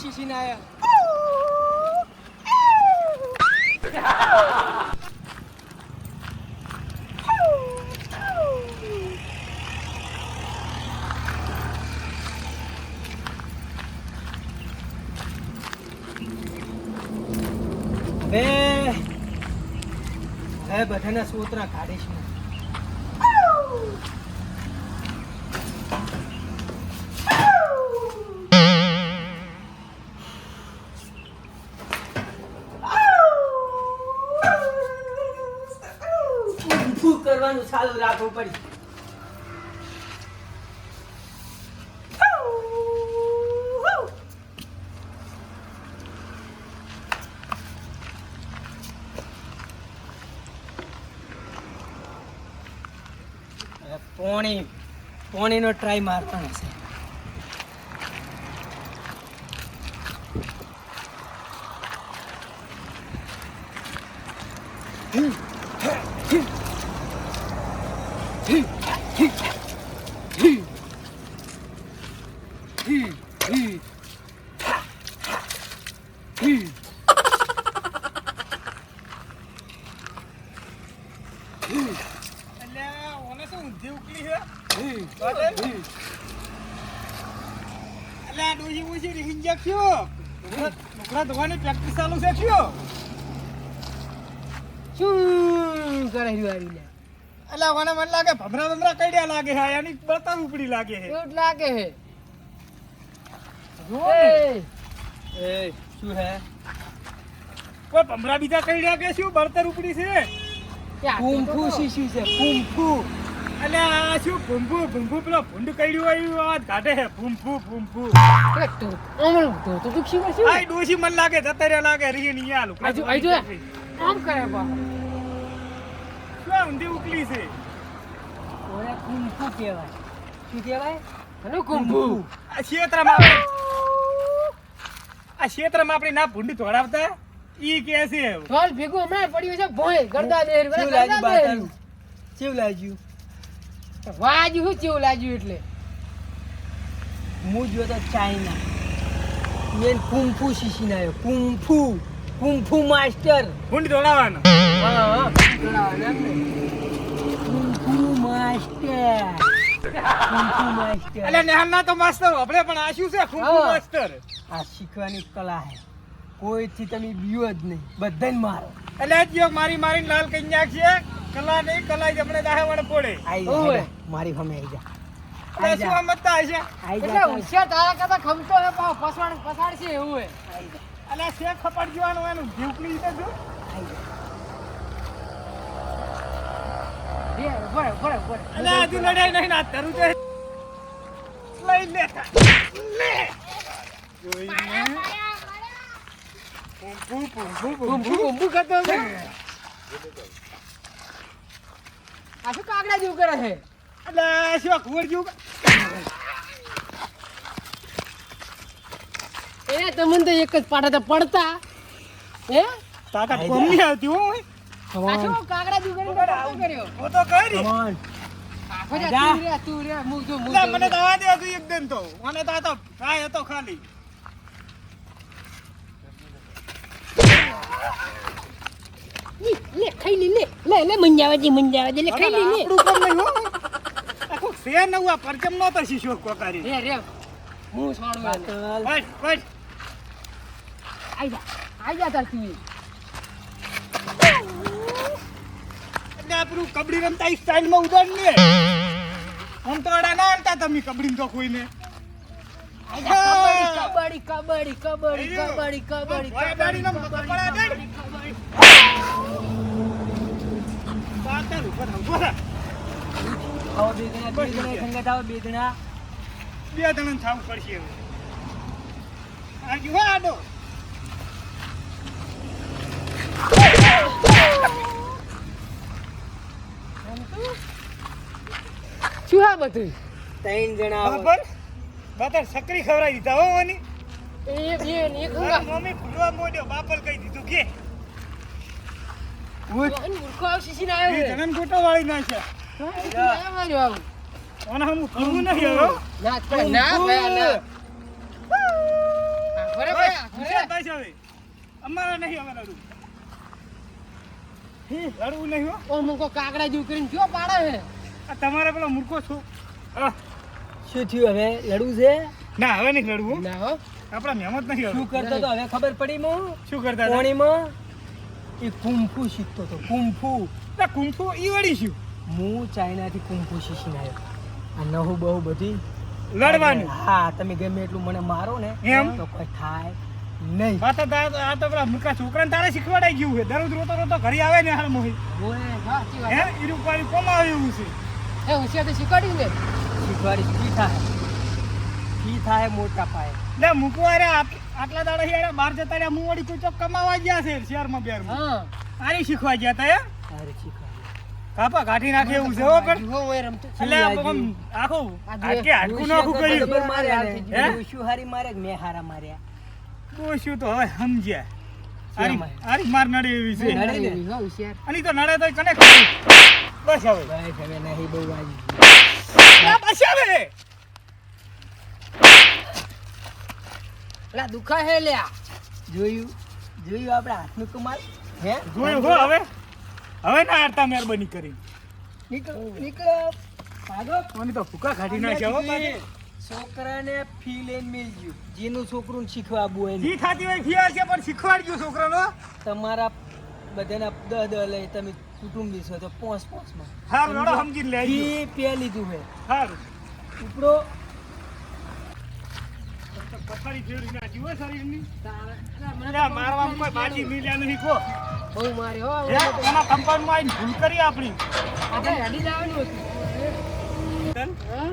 શીશીને આયા. હવે બધાના સોતરા કાઢીશ હું. ઊભું કરવાનું ચાલુ રાખવું પડી. પોણીનો ટ્રાય મારતો હશે. ભમરા બીજા કઈડ્યા કે શું બળતર ઉપડી છે? કુંફુ શીશી છે કુંફુ. અલ્યા શું ભૂંભુ ભૂંભુ પેલો ભૂંડ કઈડ્યું હોય એવી વાત કાઢે છે. ભૂંભુ ભૂંભુ આઈ ડોશી મન લાગે જતરે લાગે રીએ ની આલુ આમ કરે બા શું ઊંધી ઉકલી છે. ઓરે કુંફુ કહેવાય. શું કહેવાય? હનો કુંફુ. આ ક્ષેત્રમાં આપણે ના ભૂંડ તોડાવતા ઈ કે છે ઢોલ ભેગું હમણાં પડ્યું છે ભોય ગરદા દેર ગરદા દેર. કેવું લાગ્યું? વાજ્યું હું કેવું લાગ્યું એટલે હું જો તો ચાઇના મેન કુંફુ શીશીને આવ્યો. કુંફુ માસ્ટર ભૂંડ તોડાવવાનો. હા કુંફુ માસ્ટર. એટલે નેહાલના તો માસ્ટર આપણે પણ આ શું છે? કુંફુ માસ્ટર. આ શીખવાની કલા છે. કોઈથી તમે બીયો જ નહીં, બધાને મારો. એટલે જ મારી મારીને લાલ કન્યા છે. કલા નહીં કલા જમણે દાહે વણ પડે. ઓય મારી હમે આઈ જા. આ શું મતતા હશે? એટલે હોશિયાર તારા કરતા ખમતો હે પાવ પસાડ છે એવું હે. એટલે શે ખપડ જવાનું એનું જીવકલી તો જો. આઈ જા. બરે. એટલે હજુ લડાઈ નહીં ના તરું તે લઈ લેતા. લે. જોઈને ભૂંભુ કરતો છે. આ શું કાગડા જેવું કરે છે? એટલે શું ઘોડ જેવું? એ તમને તો એક જ પાટા પડતા હે તાકાત કોમ નહીં આવતી હો. આ શું કાગડા જેવું કરે કર્યો? ઓ તો કરી તું રે મને દવા દે તું એકદમ તો મને તો આ તો કાય હતો ખાલી. લે ખાઈ લે મંજાવાજી લે ખાઈ લે. આપણું કોમ નહીં હો. આખો સે નવા પરચમ નો તો શીશો કોકારી રે હું છોડું બસ આઈ જા તાર તું. એટલે આપણું કબડ્ડી રમતા સ્ટાઇલ માં ઉડાડ લે. આમ તો અડા ના આનતા તમે કબડ્ડી તો કોઈને. બે જણા થાવું પડશે. શું હા બધું 3 જણા બાતર સકરી ખવરાઈ દીધા હો ઓની. એ મમ્મી ફૂલવા મોડ્યો બાપલ કહી દીધું કે મૂર્ખો આવ શીશીને આવ્યો છે. જનન ગોટો વાળી નાખ્યા. ઓના હું કરવું નહીં હો. ના ભાઈ ના. ઘરે બસ, ગયા, ઘરે. હુશિયાર થાય છે હવે. અમારે નહીં હવે લડવું. લડવું નહીં હો. ઓ મુકો કાકડા જેવું કરીને જો પાડે છે. આ તમારે પેલો મૂર્ખો છો. શું થયું હવે લડવું છે ના હવે નહીં લડવું. ના હો. આપણા મહેમત નહીં હવે. શું કરતો તો હવે ખબર પડી મો શું કરતા હતા? કોણીમાં એ કુંફુ શીખતો તો કુંફુ ના કુંફુ ઈ વળી શું? હું ચાઇનાથી કુંફુ શીખીને આવ્યો આ નવું બહુ બધી લડવાનું. હા તમે ગમે એટલું મને મારો ને એમ? તો કોઈ થાય નહીં આ તો પેલા મૂર્ખા છોકરાને તારે શીખવાડાઈ ગયું છે. દરરોજ રોતો રોતો ઘરે આવે ને હાલ મોહી. ઓય સાચી વાત. હે ઈ રૂપાળી કોમાવે એવું છે. એ હોશિયાર તો શીખવાડ્યું ને. શીખવાડી કી થાય મોટા પાયે લે મૂકવા રે આટલા દાડા યાર બહાર જતા રહ્યા હું વળી કોઈ ચોક કમાવા ગયા છે શહેરમાં બેરમાં. હા. આરી શીખવા ગયા તા હે અરે શીખવાડી કાપા કાઢી નાખે એવું છે હો પણ. જુઓ ઓય રમતો. એટલે આમ આખું હાડકે હાડકું નાખું કર્યું. ખબર મારે હે? શું હારી મારે કે મેં હારા માર્યા ડોસ્યું તો હવે સમજ્યા. શેમ? આરી માર નડે એવી છે. નડે ને? હો હોશિયાર. અને ઈ તો નડે તો કને ખબર. બસ હવે બસ હવે નહીં બહુ આવી ના બસ હવે લા દુખા હે લ્યા. જોયું આપણા હાથનું કમાલ હે જોયું હો હવે હવે ના હારતા મહેરબાની કરી. નીકળો ભાગો મને તો ભૂકા કાઢી નાખ્યા હો પાછા. છોકરાને ફી લઈને મેલજો જેનું છોકરું શીખવા આવું હોય જી થાતી હોય ફિયાર છે પણ શીખવાડજો છોકરાનો. તમારા બધાના 10 લઈ તમે કુટુંબી છો તો 5 માં હારું લડો સમજીને લેજો. ફી પે લીધું હે હારું ઉપરો પથારી ફેરવી નાખી હોય શરીરની. તારા મને લે મારવામાં કોઈ બાજી મિલ્યા નહીં કો. બહુ મારી હો. હે એના કંપાઉન્ડમાં આવીને ભૂલ કરી આપણી. આપણે હેડી જવાનું હતું. તન હા?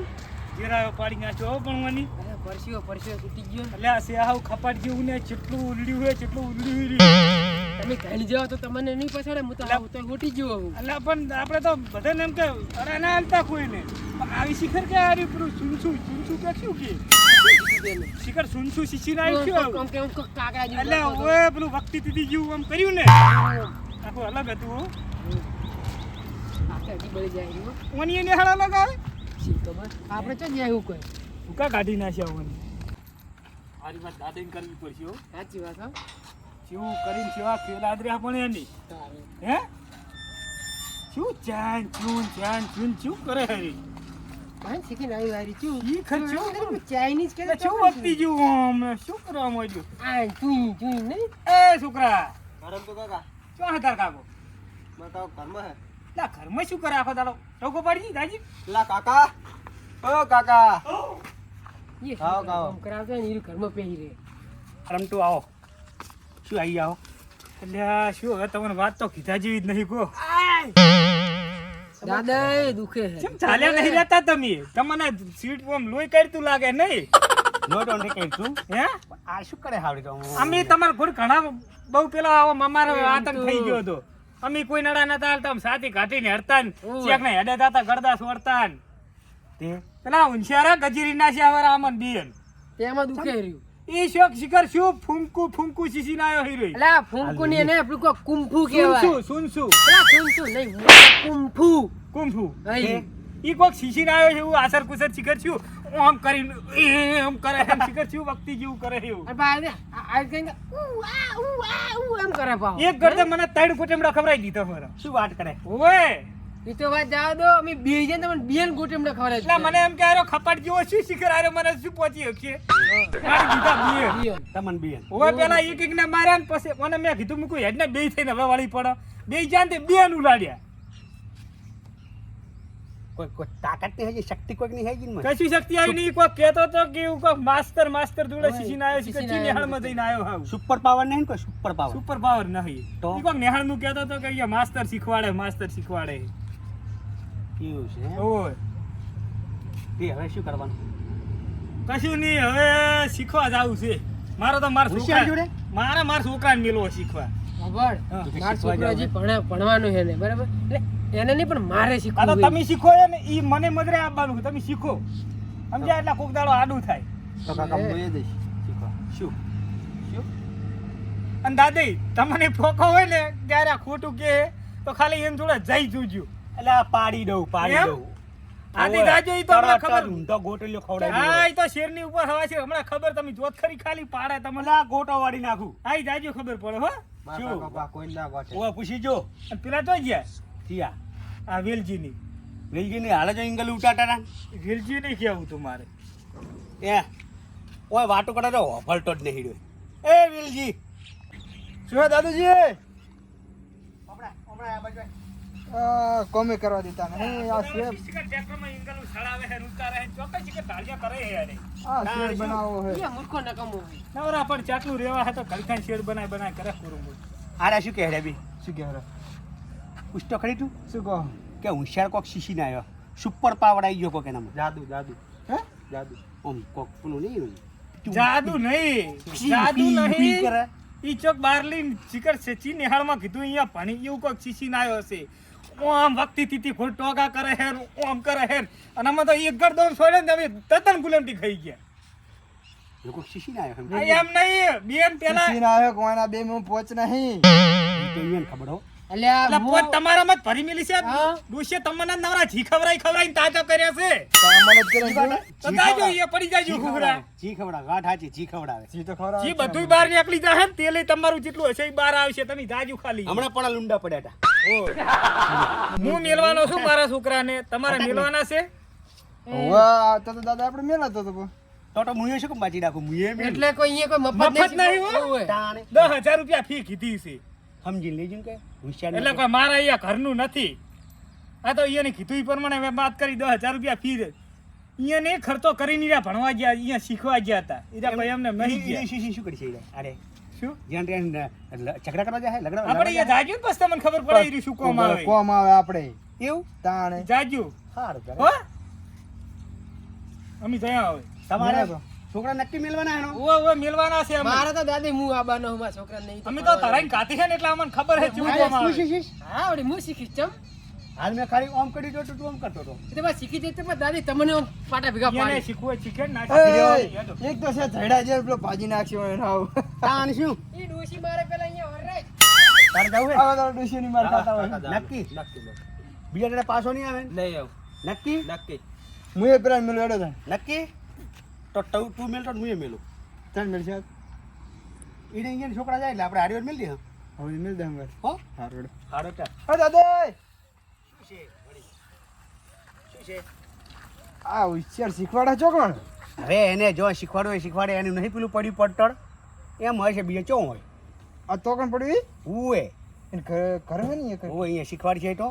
ઘેરાયો પાડી નાખ્યો હો પણ મને. અરે પરસ્યો તૂટી ગયો. એટલે આ સેહાવ ખપાટ જેવું ને જેટલું ઉલડ્યું હોય જેટલું ઉલડ્યું રહ્યું. તમે ઘણી જાઓ તો તમને નહીં પછાડે. હું તો આવું તો ઉઠી ગયો હું. એટલે પણ આપણે તો બધાને એમ કે અરે ના હાલતા કોઈને પણ આવી શિખર કે આ રહ્યું પેલું સુનસું કે શું કે શિખર સુનસું શીશીને આવી શું આવું? આમ કેમ કાકડા જેવું એટલે કરતો હતો. ઓએ પેલું વક્તિ તીતી જેવું આમ કર્યું ને આખું અલગ હતું હો. આપણે હજી બળી જાય રહ્યું. ઓની એને હાલ અલગ આવે શી ખબર. આપણે ચો જાય એવું કોઈ. ભૂકા કાઢી નાખ્યા ઓની. મારી વાત દાદાને કરવી પડશે હો. સાચી વાત હો. જેવું કરીને સેવા ખેલાદર્યા પણ એની તારે. હે શું ચાન ચૂન શું કરે હરી કાંઈ શીખીને આવી વારી છું. ઈ ખર્ચો ચાઇનીઝ કે એટલે શું વખતી જેવું આમ શું કરવા માંડ્યું? આ ચૂઈ ચૂઈ નહીં. એ છોકરા ગરમ તો કાકા શું હતા કાકો? મારા કાકા ઘરમાં હે લા ઘરમાં શું કરે આખો દાડો ટોકો પાડી દાજી? લા કાકા ઓ કાકા એ ખાઓ, ખાઓ. કામ કરાવતો હોય ને એ ઘરમાં પહેરી રહે. રમતું આવો શું આવી આવો એટલે આ શું હવે તમને વાત તો કીધા જેવી જ નહીં કહો. દાદા એ દુખે છે. કેમ ચાલ્યા નહીં રહેતા તમે? તમને સીટ આમ લોહી કાઢતું લાગે નહીં? નો ડોન્ટ ટેક તું હે આ શું કરે હાવડી તો અમે તમારા ઘર ઘણા બહુ પેલા આવો અમારો આતંક થઈ ગયો હતો. અમે કોઈ નડા નતા હાલતા આમ સાથી કાઢીને હરતા ને ચેક ને હેડે દાતા ગરદા છોડતા ને તે પેલા ઉંશિયારા ગજીરી ના છે અમારા આમન બીએન તેમાં દુખે રહ્યું. ઈ શોક શિખર શું ફૂંકુ શીશીને આયો હીરો. એટલે આ ફૂંકુ ને એને આપણું કોઈ કુંફુ કહેવાય. સુનસુ પેલા કુંફુ નહીં, કુંફુ. કુંફુ અહીં. ઈ કોક શીશીને આયો છે એવું આસર કુસર શિખર શું આમ કરીને એમ કરે એમ શિખર શું વખતી જેવું કરે એવું. અને ભાઈ આ કઈ એમ કરે પાવ. એક ગરદે મને 3 કોટેમડા ખવરાઈ દીધો મારા. શું વાત કરે ઓય ઈ તો વાત જાવ દો. અમે બે જણ તમને બેન ગોટેમડા ખવડાવી એટલે મને એમ કે આરો ખપાટ જેવો શું શિખર આરો મને શું પહોંચી શકશે મારી દીધા બે. તમન બીએન ઓય પેલા એક એક ને માર્યા ને પછી મને મેં કીધું મૂકું હેડ ને બે થઈને હવે વાળી પડો બે જાન તે બે ઉલાડ્યા. કોઈ તાકાત નહીં હજી શક્તિ કોઈક નહીં હજી મને કશી શક્તિ આવી નહીં. કોઈ કહેતો તો કે એવું કોઈ માસ્ટર જોડે શીશીને આવ્યો છે કે નેહાળમાં જઈને આવ્યો હાવ સુપર પાવર નહીં કોઈ સુપર પાવર સુપર પાવર નહીં તો? ઈ કોઈ નેહાળનું કહેતો તો કે અહીંયા માસ્ટર શીખવાડે. એવું છે ઓય તે હવે શું કરવાનું કશું નહીં હવે શીખવા જાવું છે. મારો તો મારા હોશિયાર છોકરા જોડે? મારા છોકરાને મેલવો શીખવા. ખબર. હા. મારો છોકરો હજી ભણવાનું છે ને બરાબર. એટલે એને નહીં પણ મારે આ શીખવું તો છે. તમે શીખો ને ઈ મને મદરે આપવાનું તમે શીખો સમજ્યા એટલે કોક દાડો આડું થાય. તો કાકા હું એ દઈશ શીખવા શું અને દાદી તમને ફોકો હોય ને ત્યારે આ ખોટું કે તો ખાલી એમ જોડે જઈ જોજો. એટલે આ પાડી દઉં એમ? આથી જાજો ઈ તો હમણાં ખબર ઊંધો ગોટલીઓ ખવડાવી હા દેવો. ઈ તો શેરની ઉપર હવા છે હમણાં ખબર તમે જોત ખરી ખાલી પાડે તમને મને આ ગોટો વાળી નાખું. આઈ જાજો ખબર પડે હો શું? ઓવે પૂછી જો. અને પેલા તો ગયા જીયા. આ વેલજીની વેલજીની હાલે જો ઇંગલ ઉટાટાના. વેલજી નહીં કેવું તું મારે એ ઓય વાતો કરે તો હોફળતો જ નહીં રહ્યો. એ વેલજી. શું દાદુજી હમણાં આ બાજુ આય. કોમે કરવા દેતા નહીં આ શેર ટ્રેક્ટરમાં ઇંગલ ઉછાળાવે હે ઉતારે હે ચોક્કસ કે ઢાળિયા કરે હે યાર આ શેર બનાવો હે એ મૂર્ખો નકામો હોય. નવરા પણ ચાટલું રેવા હે તો ઘરખાન શેડ બનાય કરે પૂરું મૂળ આરે શું કહે રે બી? શું કહેવાય પૂછતો ખરી તું શું કહો કે હોશિયાર કોક શીશીને આવ્યો. સુપર પાવર આવી ગયો કોક એનામાં. હે આમ કોક પેલું નહીં જાદુ નહીં પી, જાદુ પી, પી નહીં કરે. ઈ ચોક બારલી ચીકર સચી નિહાળમાં કીધું અહીંયા ભણી એવું કોક શીશી ના આવ્યો હશે ઓમ વખતી તીતી ખોટ ટોકા કરે હે ઓમ કરે હે અને આમાં તો એક ગર દોન છોડે ને તમે તદ્દન ગુલામટી ખાઈ ગયા લોકો શીશીને આવ્યો એમ. આ એમ નહીં બેન પેલા કિસી ના આવ્યો કોઈના બે માં પહોંચ નહીં ઈ તો ઈયોને ખબર હો. એટલે આ એટલે પોત તમારામાં જ ભરી મેલી છે હા. ડોશીએ તમને જ નવરા જી ખવરાઈને તાજા કર્યા છે તો અમને જ કરે ને. તો જાજો એ પડી જાજો જી ઘૂઘરા ખવડાવે. જી ખવડાવે. વાત સાચી, જી ખવડાવે. જી તો ખરા જી બધું બહાર નીકળી જાય ને તેલે તમારું જેટલું હશે એ બહાર આવશે તમે જાજુ ખાલી હમણાં પણ આ લુંડા પડ્યા હતા. હું મેલવાનો છું મારા છોકરાને તમારે મેલવાના છે વાહ તો દાદા આપણે મેલાતો તો તો મુએ શું કેમ બાજી નાખું? મુએ મેં એટલે કોઈ અહીંયા કોઈ મફત નહીં હો. શીખવાડતું હોય. તાણે 10,000 રૂપિયા ફી કીધી છે સમજી લેજો કે હોશિયાર એટલે કોઈ મારા અહીંયા ઘરનું નથી આ તો અહીંયાની કીધું ઈ પ્રમાણે મેં વાત કરી 10,000 રૂપિયા ફી દે અહીંયા ને ખર્ચો કરીને ઈરા ભણવા ગયા અહીંયા શીખવા ગયા હતા ઈરા કોઈ એમને નહીં ગયા શીશી શું કરી છે ઈ? અરે શું જ્યાં ત્યાં ઝઘડા કરવા જાય લગડા આપણે અહીંયા જાજુ ને પછી તમને ખબર પડે ઈ શું કોમ આવે કોમ આવે આપણે એવું તાણે જાજુ સારું ચાલો. હો અમે જયા હવે તમારે મેળા તો. છોકરા નક્કી મેલવાના એનો ઓ મેલવાના છે અમે મારે તો દાદી હું આબાનો હું મારા છોકરાને નહીં અમે તો તરાઈને કાઢી છે ને એટલે અમને ખબર છે શું કોમ આવે હા વળી હું શીખીશ ચમ હાલ મેં ખાલી ઓમ કરી દો તો તું ઓમ કરતો હતો. એ તો બસ શીખી જઈ તો બસ દાદી તમને આમ પાટા ભેગા એને પાડી શીખવું શીખે ને ના એ, શીખે યાદો. એક તો છે ધૈડા જે પેલો ભાજી નાખ્યો એને આવ તાણ શું એ ડોશી મારે પેલા અહીંયા ઓરરાય તારે જવું હે? આવા તો ડુસીની માર ખાતા હોય નક્કી બીજા જણા પાછો નહીં આવે ને? નહીં આવ નક્કી નક્કી હું એ પેલા મેલો એડો થાય નક્કી તો તું મેલ તો હું મેલું ચાલ મેલ છે એને અહીંયા છોકરા જાય એટલે આપણે હાડીઓ મેલ દે હવે મેલ દે હંગર હો હારોડ હાડો ચાલ અરે દાદા શું છે આ હોશિયાર શીખવાડા છો કોણ હવે એને જો શીખવાડે એનું નહીં પેલું પડ્યું પડતર એમ હોય છે બીજે ચો હોય આ તો કોણ પડ્યું ઉએ એને ઘરે હે ને એક હું અહીંયા શીખવાડી છે તો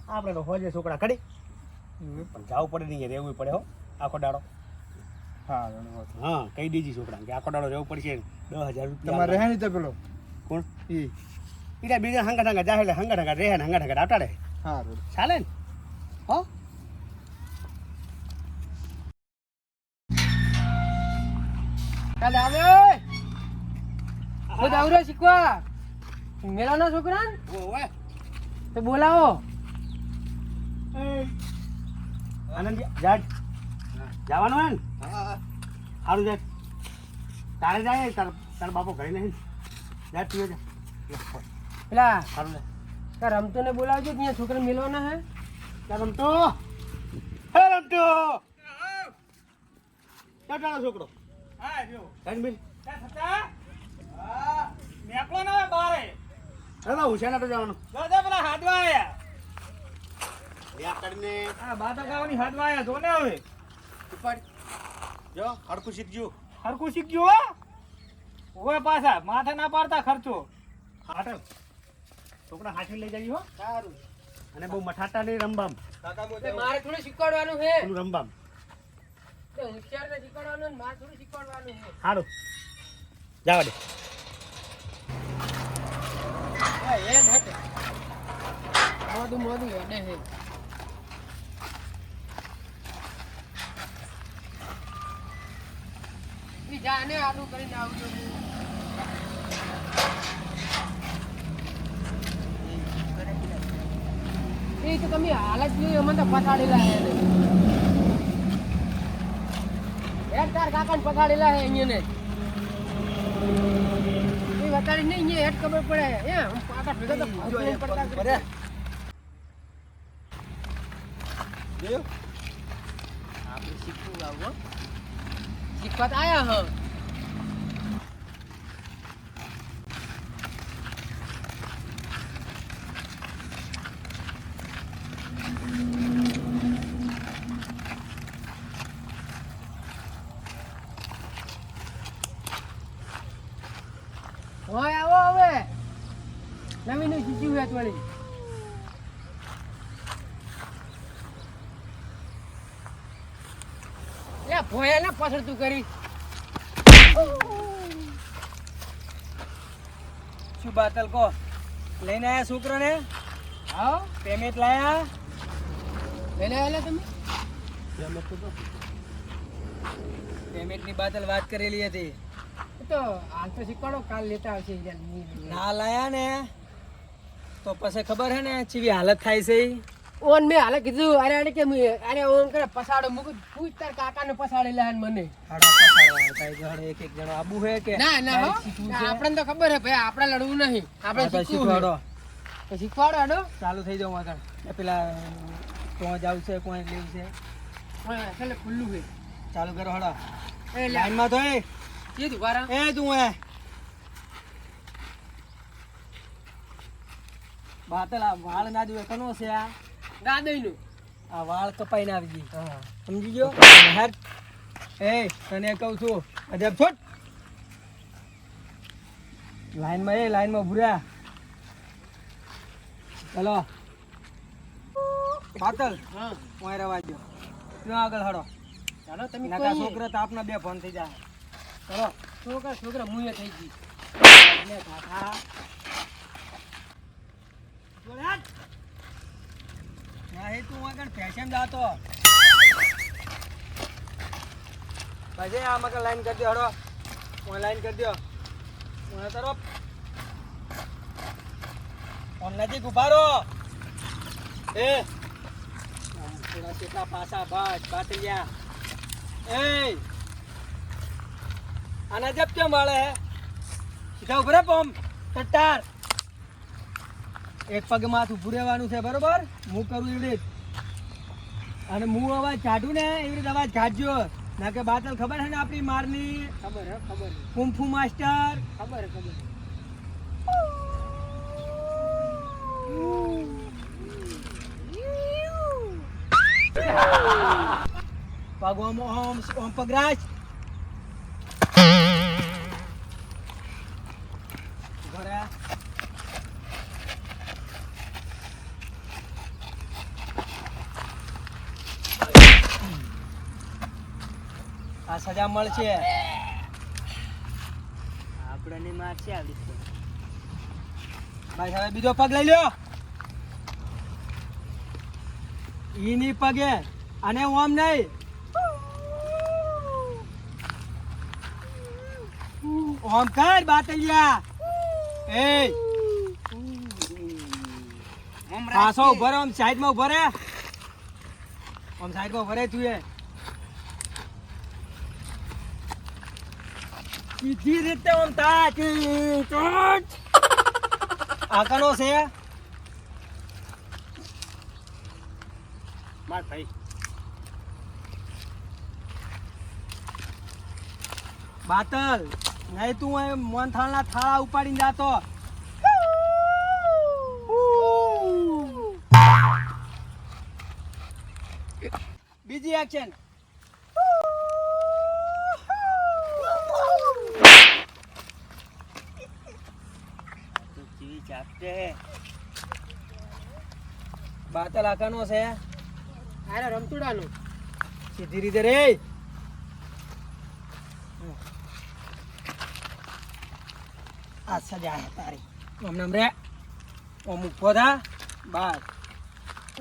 આપણે તો હોજે છોકરા ખડી પણ જવું પડે નહીં રહેવું પડે હો આખો દાડો હા હા કહી દેજી છોકરા કે આખો દાડો રહેવું પડશે 10,000 રૂપિયા તમારે રહે નહીં તો પેલો કોણ ઈ બીજા બીજા હંગા જાય એટલે હંગા રહે ને હંગા આટાડે હા રોડ ચાલે ને હો કાલે આવે હું દાવરો શીખવા મેલાના છોકરા ઓય તો બોલાવો આનંદ જા જવાનું હે ને સારું જા તારે જાય તાર બાપો ઘરે નહીં જા તું જા પેલા સારું જા તાર રમતો ને બોલાવજો ત્યાં છોકરા મેલવાના હે જા રમતો હે રમતો ક્યાં તારો છોકરો હા જો રણબીર ત્યાં થતા મેકલો ના આવે બારે હવે હુસેન તો જવાનું દાદા પેલા હાથવા આયા યા કરીને હા બાતા ગાવાની હાથવા આયા જો ને હવે ઉપાડ જો હડકું શીખજો હરકું શીખ્યું હો ઓય પાછા માથે ના પાડતા ખર્ચો હાટલ છોકરા હાચવી લઈ જઈ હો સારું અને બહુ મઠાટા નહીં રંબામ મારે થોડું શીખવાડવાનું હે પેલું રંબામ હોશિયાર ને શીખવાડવાનું ને મારે થોડું શીખવાડવાનું હે સારું જવા દે હા એ હટ મોદું હેડે હે ઈ જાને આડું કરીને આવજો એ તો તમે હાલત જોઈ અમને તો પછાડેલા હે એક તાર કાકાને પછાડેલા હે અહીંયા ને વતાડી નહીં અહીંયા હેડ ખબર પડે એ કાકા ભેગા તો પડતા જોયું આપણે શીખવું આવું શીખવા તો આયા હ ઓય આવો હવે નવી નું શીખ્યું હે થોડી લે ભોયા ને પાછળ તું કરી શું બાતલ કો લઈને આયા છોકરાને હા પેમેન્ટ લાયા લઈને આવેલા તમે પેમેન્ટની બાતલ વાત કરેલી હતી એ તો હાલ તો શીખવાડો કાલ લેતા આવશે યાર. ના લાયા ને તો પછી ખબર હે ને ચીવી હાલત થાય છે ઈ? ઓન મેં હાલે કીધું અરે અરે કેમ અરે ઓન કરે પસાડો મૂકું તું તાર કાકાને પસાડેલા હે મને હાડા પસાડવા થાય છે, હાડે એક એક જણો આબુ હે કે ના ના હો શીખવું છે? આપણને તો ખબર હે ભાઈ આપણે લડવું નહીં આપણે હા, તો શીખવું શીખવાડો તો શીખવાડો હાડો ચાલુ થઈ જાવ આગળ એ પેલા કોણ જાવ છે કોણ લેવું છે ચાલે ખુલ્લું છે ચાલુ કરો હડો એ લે લાઈનમાં તો એ તું વારા એ તું એ બાતલ આ વાળ ના દુએ કનો છે આ દાદઈનું આ વાળ કપાઈને આવી ગઈ હા સમજી ગયો હેડ એ તને કહું છું અજબ છોટ લાઈનમાં ભૂર્યા ચલો બાતલ હા ઓય રવા દો ત્યાં આગળ હડો ચાલો તમે નકા કોઈ છોકરા તો આપના બે ફોન થઈ જાય ચલો છોકરા મુએ થઈ ગઈ લે કાકા ના હે તું આગળ ફેશન જાતો પછી આ મગર લાઈન કરી દો હડો ઓન લાઈન કરી દો ઓન તરફ ઓન નજીક ઉભા રહો એ થોડા કેટલા પાસા બાટલિયા એ આના જબ કેમ વાળે હે સીધા ઉભરે પમ ટટ્ટાર એક પગ માથું ઉભું રહેવાનું છે બરોબર હું કરું એવી રીત અને હું અવાજ કાઢું ને એવી રીતે અવાજ કાઢજો ના કે બાતલ ખબર છે ને આપણી મારની ખબર હે કુંફુ માસ્ટર ખબર પગ ઓમ ઓમ ઓમ પગરાજ ઘોડા આ સજા મળશે આપણને મારશે આવી ભાઈ હવે બીજો પગ લઈ લ્યો ઈની પગે અને ઓમ નહીં ઓમ કર બાતલિયા એ પાછો ઉભો રે ઓમ સાઈડમાં ઉભો રે ઓમ સાઈડમાં ઉભો રે તું એ સીધી રીતે ઓમ આ કનો છે માર ભાઈ બાતલ નહીં તું એ મોનથાળના થાળા ઉપાડીને જાતો બીજી એક્શન બાતલ આકાનો છે અરે રમતુડાનું સીધી રીતે રે આ સજા હે તારી ઓમ રે ઓમ ઉભો થા બાર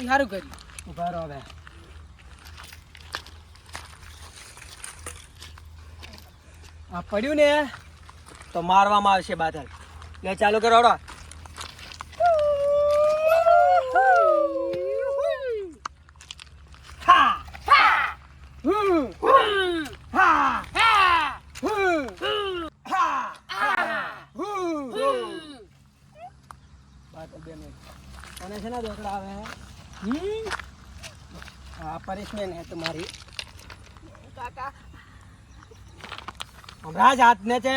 સારું કર્યું ઉભા રહો હવે આ પડ્યું ને તો મારવામાં આવશે બાદલ લે ચાલુ કરો હડો પનિશમેન્ટ હે તમારી કાકા હમણાં જ હાથને છે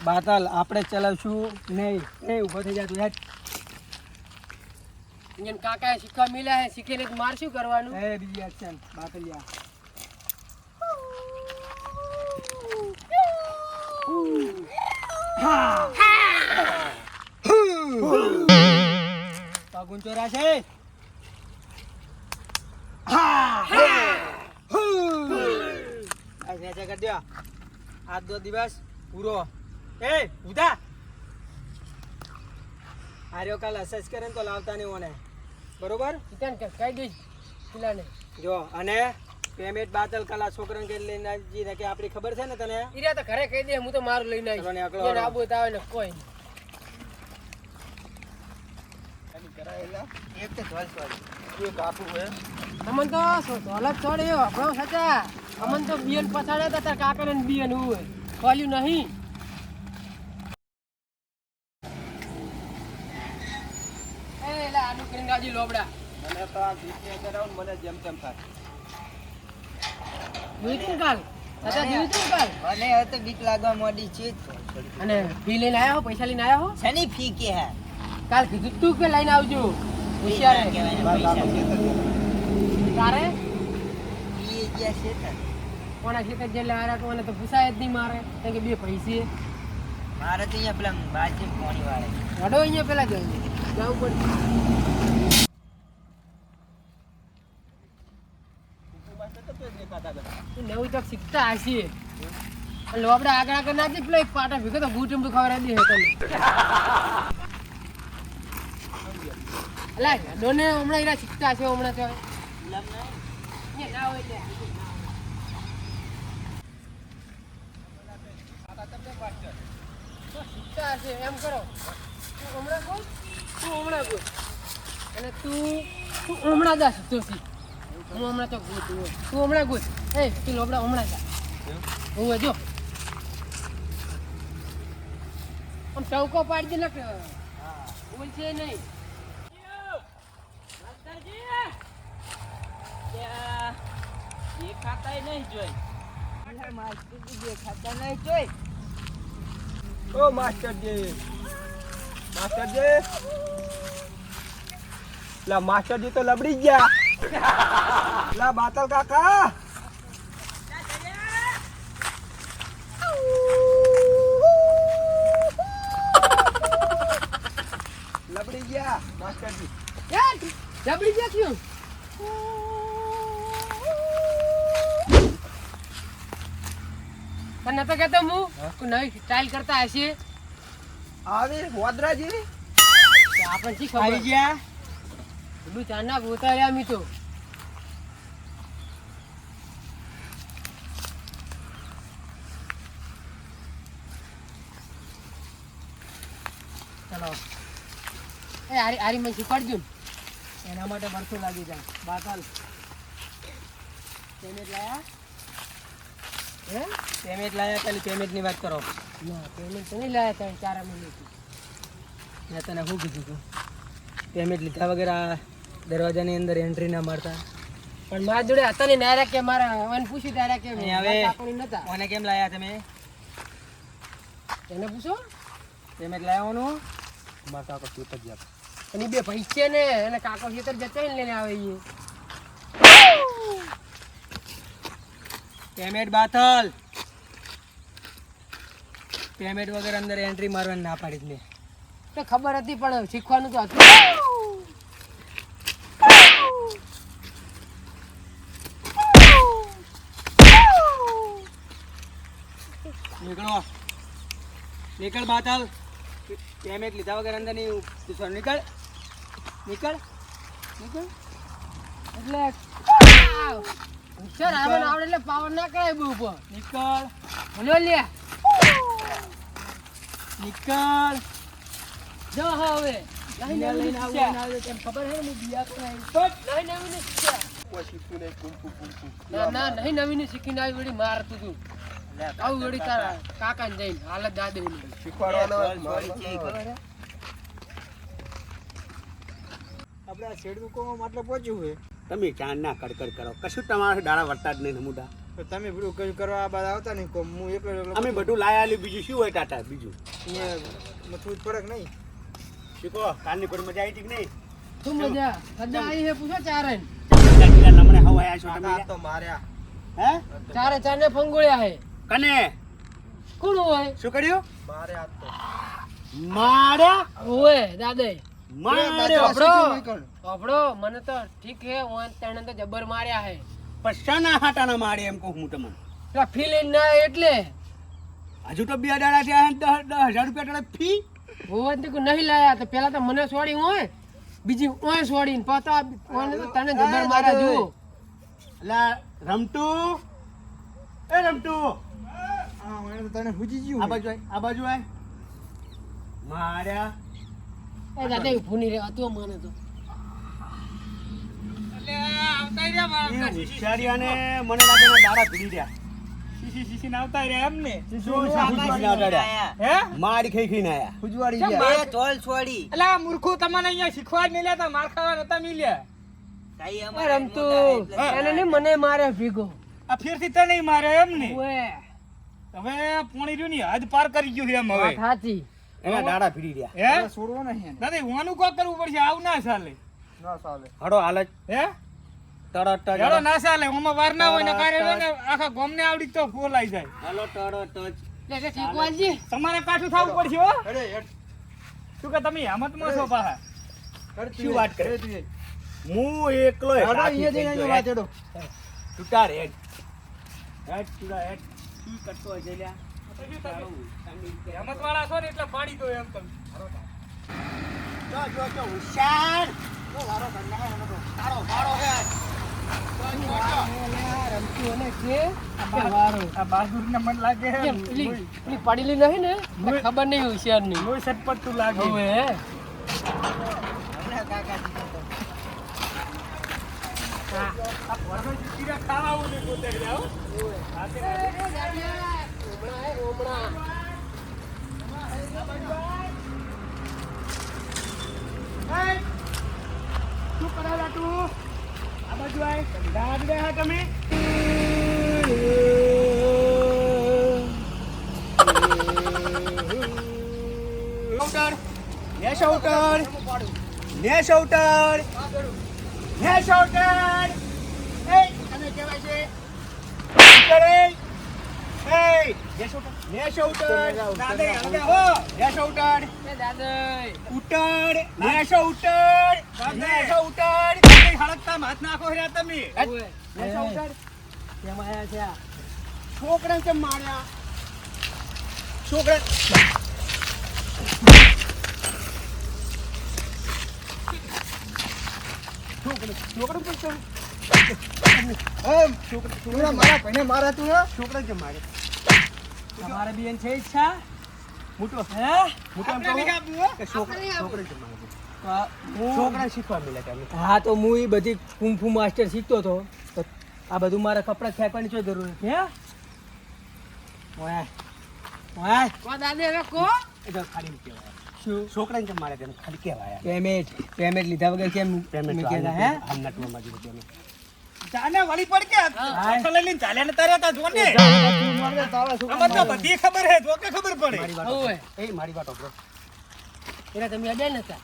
બાતલ આપણે ચલાવશું નહીં નહીં ઊભો થઈ જાય તું હેડ ઇન્જન કાકાએ શીખવા મિલ્યા હે શીખીને જ માર શું કરવાનું એ બીજી એક્શન બાતલિયા પગ ઊંચો રાખે નેચે કરી દો આજ 2 દિવસ પૂરો એ ઉધા આર્યો કાલ અસેસ કરે ને તો લાવતા નહીં ઓને બરોબર ઇન્જન કહી દઈશ પેલાને જો અને પેમેન્ટ બાદલ કાલા છોકરાને કે લઈને જીને કે આપણી ખબર છે ને તને ઈરા તો ઘરે કહી દે હું તો મારું લઈને ચલો ને આવીશ આકલો એને આબુ આવે ને કોઈ એક તો ધોલ છોડ કાપુ હે અમન તો ધોલક છોડ્યો આપણો સચા અમન તો બિયન પછાડ્યા હતા તાર કાકાને ને બિયન હોય ખોલ્યું નહીં એ એલા આનું ક્રિંગાજી લોબડા મને તો આ ગીતની અંદર આવું મને જેમ તેમ થાય જોઈતું કાલ સચા જોઈતું કાલ મને હવે તો બીક લાગવા મોડી છે અને ફી લઈને આયા હો પૈસા લઈને આયા હો શેની ફી કે હે કાલ કીધું તું કે લઈને આવજો હોશિયાર હે. તારે ઈ જે છે ને કોના ખેતર જેટલે આરા તો મને તો પૂછાય જ નહીં મારે કેમ કે બે પૈસી મારે તો અહીંયા પેલા બાજી પાણી વાળે વડો અહીંયા પેલા જવું પડે નવું ચોક શીખતા હશે અને આપણે આગળ આગળ ના જઈએ પેલો એક પાટા ભેગો તો બૂટ એમ ખબર દે તને અલા ડોને હમણાં એના શીખતા હશે હમણાં તો ના હોય શીખતા હશે એમ કરો તું હમણાં બોલ અને તું હમણાં જા શીખતો શીખ હું હમણાં તો ગોત તું હમણાં ગોત એ તું લોબડા હમણાં જા હું જો આમ ટવકો પાડી દે ને બોલ છે નહીં ઓ માસ્ટરજી લા માસ્ટરજી તો લબડી ગયા લા બાતલ કાકા લબડી ગયા માસ્ટરજી યાર જબડી ગયા ક્યું તને તો કહેતો હું કોઈ નવી સ્ટાઇલ કરતા હશે આવે મોદરાજી તો આપણને શી આવી ખબર ગયા પેલું ચાંદના ગોતા રહ્યા મી તો ચલો એ આરી મને શીખવાડજો ને એના માટે વર્ષો લાગી જાય બાતલ પેમેન્ટ લાયા હે પેમેન્ટ લાયા ખાલી પેમેન્ટની વાત કરો ના પેમેન્ટ તો નહીં લાયા ત્યાં 4 મહિને મેં તને શું કીધું હતું પેમેન્ટ લીધા વગર આ દરવાજાની અંદર એન્ટ્રી ના મારતા પણ મારા જોડે હતા ને નારા કે મારા મને પૂછ્યું તારા કે અહીં હવે કાકોની નતા કોને કેમ લાયા તમે એને પૂછો પેમેન્ટ લાવવાનું મારા કાકો ચૂત જ આપે અને બે પૈસે ને અને કાકો ખેતર જતો લઈને આવે એ પેમેન્ટ બાતલ પેમેન્ટ વગર અંદર એન્ટ્રી મારવાની ના પાડી મેં તો ખબર હતી પણ શીખવાનું તો હતું નીકળો નીકળ બાતલ પેમેન્ટ લીધા વગર અંદર નહીં નીકળ નીકળ નીકળ એટલે હુશિયાર આવે ને આવડે એટલે પાવર ના કરાય બહુ ઉપર નીકળ ભલો લે નીકળ જો હવે નહીં લઈને નવીને આવું શીખ્યા. ના આવે તેમ ખબર હે ને હું બિયા કરાવી નહીં નવીને શીખ્યા. ના નહીં નવીને શીખીને આવી વળી મારતું તું આવું વળી તારા કાકાને જઈને હાલત દાદે આપણે આ શેડ મૂકવામાં માટલે પહોંચ્યું હોય તમે ચાંદ ના કડકડ કરો કશું તમારા દાડા વર્તા જ નહીં ને મોટા તો તમે બધું કઈ કરવા આ બાદ આવતા નહીં કોમ હું એકલો અમે બધું લાયા લી બીજું શું હોય ટાટા બીજું મથું ફરક નહીં શીખો કાલની પર મજા આવી હતી કે નહીં શું મજા સજા આવી છે પૂછો ચારે લમણે હવાયા છો તમે તો માર્યા હે ચારે ચારને ફંગોળ્યા હે કને કોણ હોય શું કર્યું માર્યા તો માર્યા ઓય દાદે માર્યો આપણો મને તો ઠીક હે ઓન તને તો જબર માર્યા હે પછાના હાટાના મારે એમ કહું હું તમને પેલા ફીલિંગ ના એટલે હજુ તો 2 દાડા થયા હે 10,000 રૂપિયા ફી હોવા તો નહીં લાયા તો પેલા તો મને છોડી હોય બીજી ઓય છોડીને પાછા ઓને તો તને જબર માર્યા જુઓ એટલે રમટુ એ રમટુ હા મને તો તને હુજી ગયું આ બાજુ આય માર્યા એ દાદા ભૂની રે હતો મને તો એટલે આવતા રહ્યા એ મારા હોશિયારીયાને મને લાગે ને દાડા ભીડી રહ્યા શીશી આવતા રહ્યા એમ ને શું આવતા રહ્યા હે મારી ખાઈને આયા હુજવાડી કેમ ગયા માર- તોલ છોડી એટલે આ મૂર્ખું તમને અહીંયા શીખવા જ મળ્યા તા માર ખાવા નતા મળ્યા એ રમતું એને નહીં મને મારે ભીગો આ ફેરથી તને મારે એમ ને ઓય હવે પોણી રહ્યું ની હદ પાર કરી ગયું છે એમ હવે વાત સાચી એના દાડા ભીડી રહ્યા હે છોડવો નહીં દાદા હોવાનું કોક કરવું પડશે આવું ના ચાલે હડો હાલ જ હે તરત જ હેડો ના ચાલે ઓમાં વાર ના હોય ને કારે ને આખા ગામને આવડી તો ફોલાઈ જાય હાલો તરત જ લે શીખવાજી તમારે કાઠું થવું પડશે હો શું કે તમે હેમતમાં છો પાહા શું વાત કરે હું એકલો તૂટા હેડ તુડા હેડ શું કરતો હશે લ્યા હેમત વાળા છો ને એટલે પાડી દો એમ તમે જો હોશિયાર તારો વારો હે રમતું અને કે વારો આ બહાદુર ને મન લાગે હે કેમ પેલી પડેલી નહીં ને તો ખબર નહીં હોશિયાર નહીં લોહી સટપટતું લાગે હવે ખાવા આવું નહીં પોતે જાઓ શું કરાવલા તું આ બાજુ આય દાદ દે હા તમે શૌટર ને શૌટર ને શૌટર ને શૌટર એ તમે કહેવાય છે કરે એ ને શૌટર ને શૌટર દાદે હવે હો ને શૌટર દાદા ઉટર ને શૌટર ને શૌટર દાદે હળકતા હાથ નાખો રે તમે ને શૌટર કેમ આયા છે આ? છોકરાને કેમ માર્યા છોકરા મારા ભાઈને મારા તું છોકરા કેમ મારે તમારે બેન છે ઈચ્છા મોટો હે મોટો એમ આપણે નહીં કહું આપવું હો. કે છોકરા કેમ મારે છોકરા શીખવા મળે તમે હા તો હું એ બધી કુંફુ માસ્ટર શીખતો હતો તો આ બધું મારા કપડાં ફેંકવાની શું જરૂર છે હે ઓય ઓય કો દાદે હવે કો એ તો ખાલી કહેવાય શું છોકરાને કેમ મારે તેમ ખાલી કહેવાય પેમેન્ટ લીધા વગર કેમ પેમેન્ટ મૂકેલા હે આમ નટવા માંગી પેમેન્ટ જાને વળી પડ કે હાથ લઈને ચાલ્યા ને તારે તા જોને આમાં તો બધી ખબર હે જો કે ખબર પડે હવે એ મારી વાત ઓબરો એના તમે અડે નતા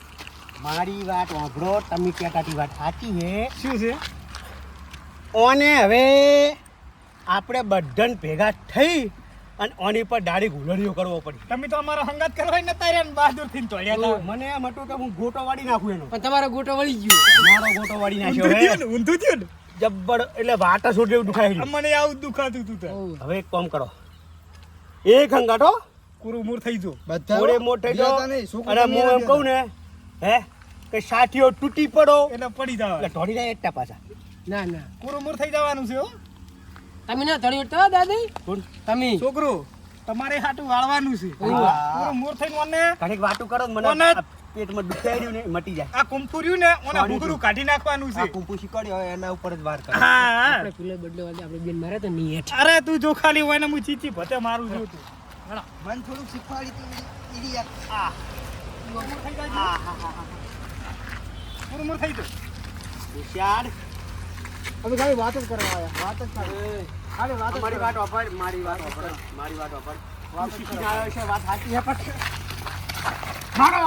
મારી વાત ઓબરો તમે કહેતાતી વાત સાચી હે શું છે ઓને હવે આપણે બધાને ભેગા થઈ અને ઓની પર દાડી ગુલડીઓ કરવો પડી તમે તો અમારો હંગાત કરવા નતા રે બહાદુર થઈને તોડ્યા તા મને એમ હતું કે હું ગોટો વાળી નાખું એનો પણ તમારો ગોટો વળી ગયો મારો ગોટો વાળી નાખ્યો ઊંધું થયું હવે ને ઊંધું થયું ને જબ્બર એટલે વાટા છોડ જેવું દુખાય અમને આવું દુખાતું તું તો હવે એક કામ કરો એક હંગાટો કુરુ મૂર થઈ જો થોડે મોટ થઈ જાઓ અને હું એમ કહું ને હે કે સાઠીઓ તૂટી પડો એટલે પડી જાવ એટલે ઢોળી જાય એકટા પાછા ના ના કુરુ મૂર થઈ જવાનું છે હો તમે ના ધડી ઉઠતો દાદી કોણ તમે છોકરો તમારે હાટું વાળવાનું છે કુરુ મૂર થઈને મને ઘણીક વાતું કરો ને મને કોને? આ પેટમાં દુખાઈ રહ્યું ને એ મટી જાય આ કુંફુર્યું ને ઓને હુકરું કાઢી નાખવાનું છે આ કુંપુ શીખવાડ્યો હોય એના ઉપર જ વાર કરે હા આપણે પેલો બદલો વાળી આપણે બેન મારે તો નહીં હેઠ અરે તું જો ખાલી હોય ને હું ચીચી ભતે મારું છું તું મન થોડુંક શીખવાડી તું કુરુ મૂર થઈ જો હોશિયાર અમે ખાલી વાત જ કરવા આવ્યા વાત જ કરવા ખાલી વાત જ મારી વાત વાપર મારી વાત વાપર વાત શીખીને આવ્યો છે વાત સાચી છે પણ મારો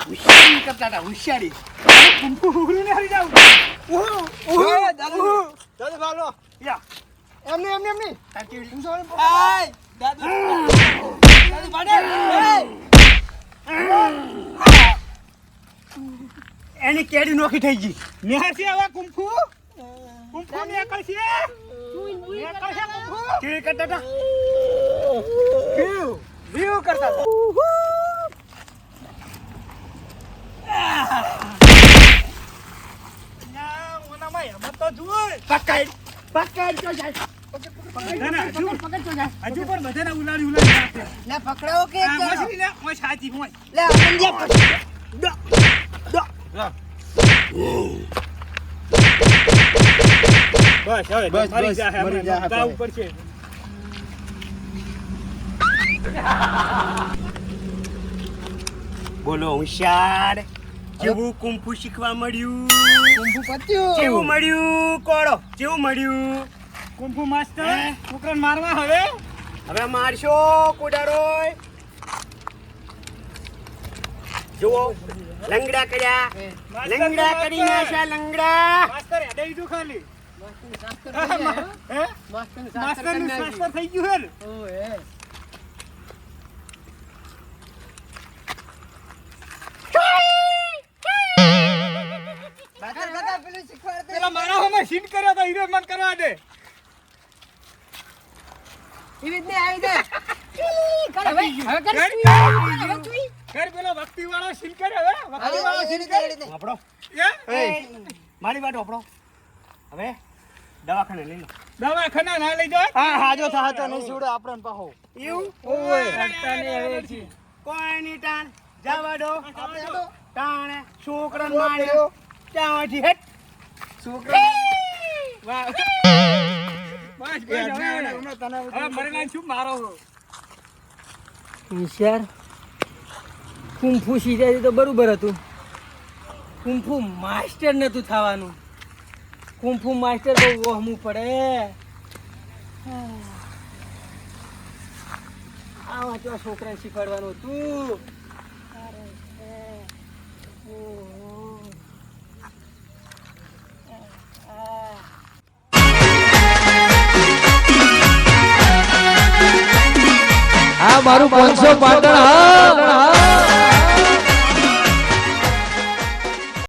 હોશિયારી કરતા હતા હોશિયારી એની કેડી નોખી થઈ ગઈ નેહાસી આવા કુંફુ ની અકલ છે કેવી કરતા હતા વ્યૂ કરતા હતા પકડ તો જાય હજુ પણ બધાને ઉલાડી નાખે લે પકડાવો કે આ મછલી ને ઓય સાચી હોય લે અંજે બસ હવે મરી જા ગાવ ઉપર છે બોલો હોશિયાર કેવું કુંફુ શીખવા મળ્યું કુંભુ પત્યું કેવું મળ્યું કોળો કેવું મળ્યું કુંફુ માસ્ટર છોકરાને મારવા હવે હવે મારશો કુડારોય જુઓ લંગડા કર્યા લંગડા કરી નાખ્યા લંગડા માસ્ટર હેડે દીધું ખાલી માસ્ટર માસ્ટર નું શાસ્ત્ર થઈ ગયું હે ઓએ કાકા પેલું શીખવાડ દે પેલા મારા હોમાં સીન કર્યો તો હીરો મન કરવા દે વિવિધ ને આવી દે હવે ઘર પેલો ભક્તિ વાળો સીન કર્યો હવે ભક્તિ વાળો સીન કર્યો આપણો એ મારી વાત આપણો હવે દવાખાને લઈ લો દવાખાના ના લઈ જાવ હા હાજો થા તો નહીં સુડો આપણને પાહો એવું ઓય રડતા નહીં હવે છે. કોઈ ની ટાણ જવા દો ટાણે છોકરાને માર્યો ત્યાંથી હેટ વાહ બસ બસ હવે મરેલા શું મારો હોશિયાર કુંફુ શીખાય તો બરોબર હતું કુંફુ માસ્ટર નતું થવાનું કુંફુ માસ્ટર બહુ વહમું પડે આવા તો છોકરાને શીખવાડવાનું હતું આ મારું 500 પાટણ હા